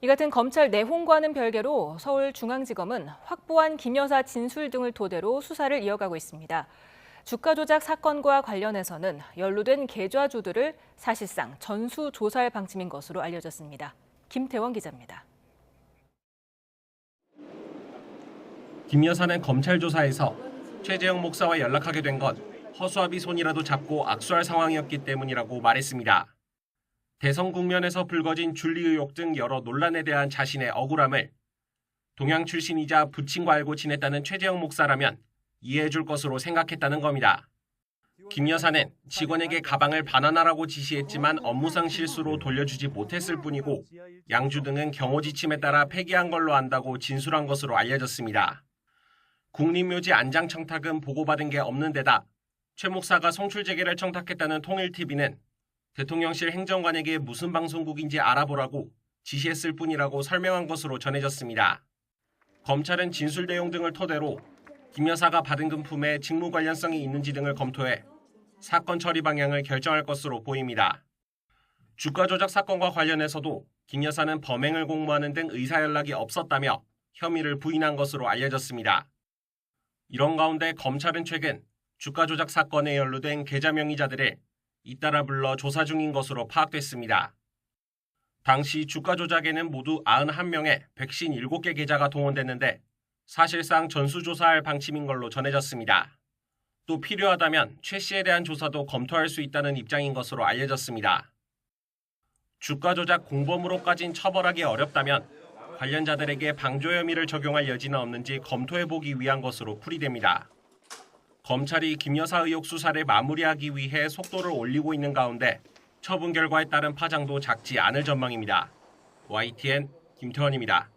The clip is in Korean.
이 같은 검찰 내홍과는 별개로 서울중앙지검은 확보한 김 여사 진술 등을 토대로 수사를 이어가고 있습니다. 주가 조작 사건과 관련해서는 연루된 계좌주들을 사실상 전수조사할 방침인 것으로 알려졌습니다. 김태원 기자입니다. 김 여사는 검찰 조사에서 최재형 목사와 연락하게 된 건 허수아비 손이라도 잡고 악수할 상황이었기 때문이라고 말했습니다. 대선 국면에서 불거진 줄리 의혹 등 여러 논란에 대한 자신의 억울함을 동양 출신이자 부친과 알고 지냈다는 최재형 목사라면 이해해줄 것으로 생각했다는 겁니다. 김 여사는 직원에게 가방을 반환하라고 지시했지만 업무상 실수로 돌려주지 못했을 뿐이고 양주 등은 경호 지침에 따라 폐기한 걸로 안다고 진술한 것으로 알려졌습니다. 국립묘지 안장 청탁은 보고받은 게 없는 데다 최 목사가 송출재개를 청탁했다는 통일TV는 대통령실 행정관에게 무슨 방송국인지 알아보라고 지시했을 뿐이라고 설명한 것으로 전해졌습니다. 검찰은 진술 내용 등을 토대로 김 여사가 받은 금품에 직무 관련성이 있는지 등을 검토해 사건 처리 방향을 결정할 것으로 보입니다. 주가 조작 사건과 관련해서도 김 여사는 범행을 공모하는 등 의사 연락이 없었다며 혐의를 부인한 것으로 알려졌습니다. 이런 가운데 검찰은 최근 주가 조작 사건에 연루된 계좌 명의자들을 잇따라 불러 조사 중인 것으로 파악됐습니다. 당시 주가 조작에는 모두 91명의 157개 계좌가 동원됐는데 사실상 전수조사할 방침인 걸로 전해졌습니다. 또 필요하다면 최 씨에 대한 조사도 검토할 수 있다는 입장인 것으로 알려졌습니다. 주가 조작 공범으로까진 처벌하기 어렵다면 관련자들에게 방조 혐의를 적용할 여지는 없는지 검토해보기 위한 것으로 풀이됩니다. 검찰이 김 여사 의혹 수사를 마무리하기 위해 속도를 올리고 있는 가운데 처분 결과에 따른 파장도 작지 않을 전망입니다. YTN 김태원입니다.